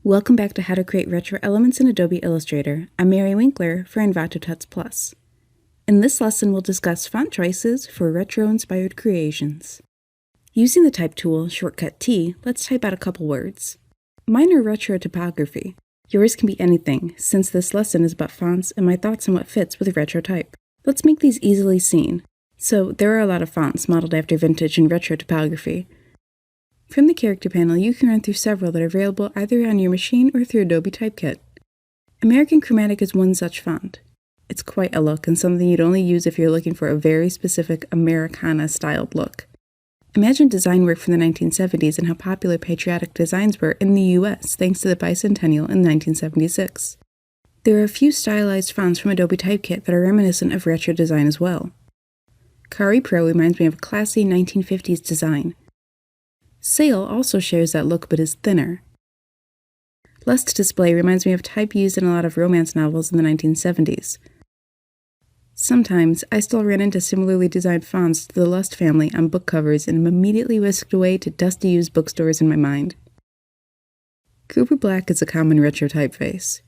Welcome back to How to Create Retro Elements in Adobe Illustrator. I'm Mary Winkler for Envato Tutsplus. In this lesson, we'll discuss font choices for retro-inspired creations. Using the Type tool, shortcut T, let's type out a couple words. Mine are retro typography. Yours can be anything, since this lesson is about fonts and my thoughts on what fits with retro type. Let's make these easily seen. So, there are a lot of fonts modeled after vintage and retro typography. From the character panel, you can run through several that are available either on your machine or through Adobe Typekit. American Chromatic is one such font. It's quite a look and something you'd only use if you're looking for a very specific Americana-styled look. Imagine design work from the 1970s and how popular patriotic designs were in the US thanks to the bicentennial in 1976. There are a few stylized fonts from Adobe Typekit that are reminiscent of retro design as well. Cari Pro reminds me of a classy 1950s design. Sail also shares that look but is thinner. Lust Display reminds me of type used in a lot of romance novels in the 1970s. Sometimes, I still ran into similarly designed fonts to the Lust family on book covers and am immediately whisked away to dusty used bookstores in my mind. Cooper Black is a common retro typeface.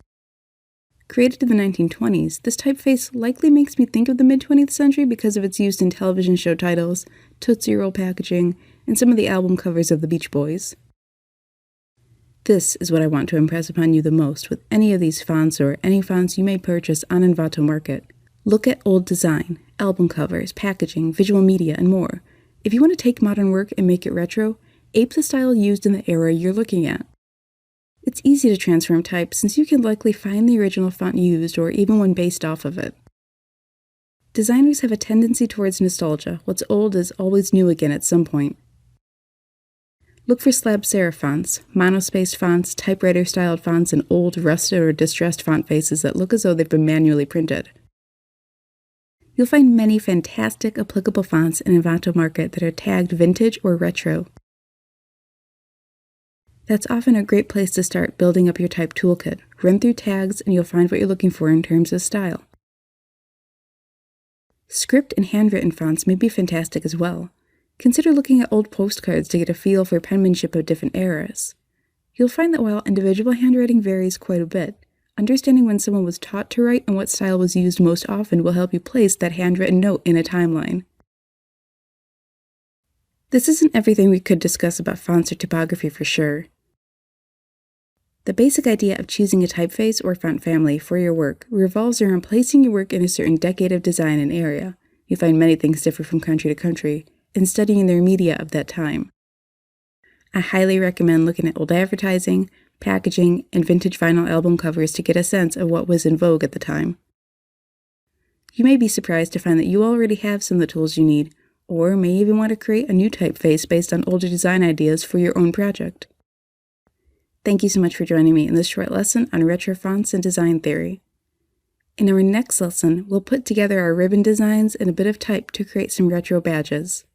Created in the 1920s, this typeface likely makes me think of the mid-20th century because of its use in television show titles, Tootsie Roll packaging, and some of the album covers of the Beach Boys. This is what I want to impress upon you the most with any of these fonts or any fonts you may purchase on Envato Market. Look at old design, album covers, packaging, visual media, and more. If you want to take modern work and make it retro, ape the style used in the era you're looking at. It's easy to transform type since you can likely find the original font used or even one based off of it. Designers have a tendency towards nostalgia. What's old is always new again at some point. Look for slab serif fonts, monospaced fonts, typewriter-styled fonts, and old, rusted, or distressed font faces that look as though they've been manually printed. You'll find many fantastic applicable fonts in Envato Market that are tagged vintage or retro. That's often a great place to start building up your type toolkit. Run through tags and you'll find what you're looking for in terms of style. Script and handwritten fonts may be fantastic as well. Consider looking at old postcards to get a feel for penmanship of different eras. You'll find that while individual handwriting varies quite a bit, understanding when someone was taught to write and what style was used most often will help you place that handwritten note in a timeline. This isn't everything we could discuss about fonts or typography for sure. The basic idea of choosing a typeface or font family for your work revolves around placing your work in a certain decade of design and area. You find many things differ from country to country, and studying their media of that time. I highly recommend looking at old advertising, packaging, and vintage vinyl album covers to get a sense of what was in vogue at the time. You may be surprised to find that you already have some of the tools you need, or may even want to create a new typeface based on older design ideas for your own project. Thank you so much for joining me in this short lesson on retro fonts and design theory. In our next lesson, we'll put together our ribbon designs and a bit of type to create some retro badges.